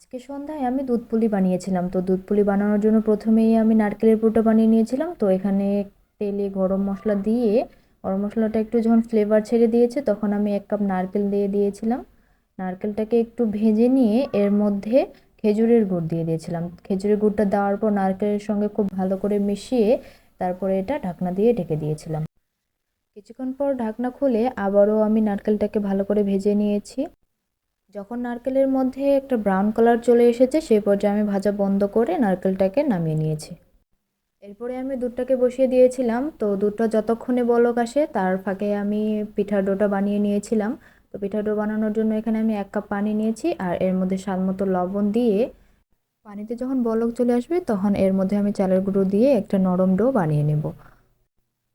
আজকে সন্ধ্যায় আমি দুধ পুলি বানিয়েছিলাম। তো দুধ পুলি বানানোর জন্য প্রথমেই আমি নারকেলের পুরটা বানিয়ে নিয়েছিলাম। তো এখানে তেলে গরম মশলা দিয়ে, গরম মশলাটা একটু যখন ফ্লেভার ছেড়ে দিয়েছে তখন আমি 1 কাপ নারকেল দিয়ে দিয়েছিলাম। নারকেলটাকে একটু ভেজে নিয়ে এর মধ্যে খেজুরের গুড় দিয়ে দিয়েছিলাম। খেজুরের গুড়টা দেওয়ার পর নারকেলের সঙ্গে খুব ভালো করে মিশিয়ে তারপরে এটা ঢাকনা দিয়ে ঢেকে দিয়েছিলাম। কিছুক্ষণ পর ঢাকনা খুলে আবারও আমি নারকেলটাকে ভালো করে ভেজে নিয়েছি। যখন নারকেলের মধ্যে একটা ব্রাউন কালার চলে এসেছে সেই পর্যায়ে আমি ভাজা বন্ধ করে নারকেলটাকে নামিয়ে নিয়েছি। এরপরে আমি দুধটাকে বসিয়ে দিয়েছিলাম। তো দুধটা যতক্ষণে বলক আসে তার ফাঁকে আমি পিঠার ডোটা বানিয়ে নিয়েছিলাম। তো পিঠার ডো বানানোর জন্য এখানে আমি 1 কাপ পানি নিয়েছি আর এর মধ্যে স্বাদ মতো লবণ দিয়ে পানিতে যখন বলক চলে আসবে তখন এর মধ্যে আমি চালের গুঁড়ো দিয়ে একটা নরম ডো বানিয়ে নেব।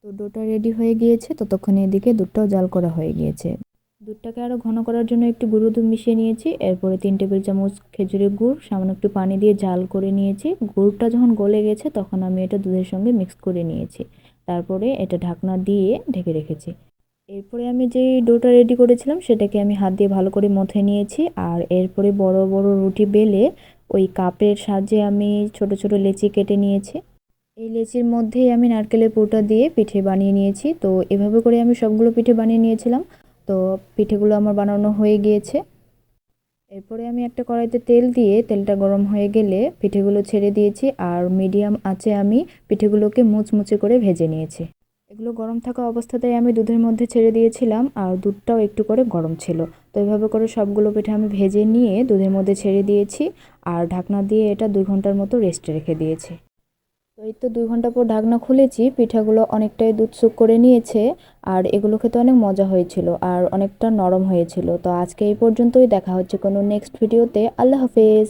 তো ডোটা রেডি হয়ে গিয়েছে, ততক্ষণে এদিকে দুধটাও জাল করা হয়ে গিয়েছে। দুধটাকে আরও ঘন করার জন্য একটু গুঁড়ো দুধ মিশিয়ে নিয়েছি। এরপরে 3 টেবিল চামচ খেজুরের গুড়, সামান্য একটু পানি দিয়ে জাল করে নিয়েছি। গুড়টা যখন গলে গেছে তখন আমি এটা দুধের সঙ্গে মিক্স করে নিয়েছি। তারপরে এটা ঢাকনা দিয়ে ঢেকে রেখেছি। এরপরে আমি যে ডোটা রেডি করেছিলাম সেটাকে আমি হাত দিয়ে ভালো করে মথে নিয়েছি। আর এরপরে বড় বড় রুটি বেলে ওই কাপের সাহায্যে আমি ছোট ছোট লেচি কেটে নিয়েছি। এই লেচির মধ্যেই আমি নারকেলের পুরটা দিয়ে পিঠে বানিয়ে নিয়েছি। তো এভাবে করে আমি সবগুলো পিঠে বানিয়ে নিয়েছিলাম। তো পিঠেগুলো আমার বানানো হয়ে গিয়েছে। এরপরে আমি একটা কড়াইতে তেল দিয়ে তেলটা গরম হয়ে গেলে পিঠেগুলো ছেড়ে দিয়েছি আর মিডিয়াম আঁচে আমি পিঠেগুলোকে মুচমুচে করে ভেজে নিয়েছি। এগুলো গরম থাকা অবস্থাতেই আমি দুধের মধ্যে ছেড়ে দিয়েছিলাম আর দুধটাও একটু করে গরম ছিল। তো এভাবে করে সবগুলো পিঠে আমি ভেজে নিয়ে দুধের মধ্যে ছেড়ে দিয়েছি আর ঢাকনা দিয়ে এটা 2 ঘন্টার মতো রেস্টে রেখে দিয়েছি। তো এই তো 2 ঘন্টা পর ঢাকনা খুলেছি, পিঠাগুলো অনেকটাই দুধ শুক করে নিয়েছে আর এগুলো খেতে অনেক মজা হয়েছিল আর অনেকটা নরম হয়েছিল। তো আজকে এই পর্যন্তই, দেখা হচ্ছে কোনো নেক্সট ভিডিওতে। আল্লাহ হাফেজ।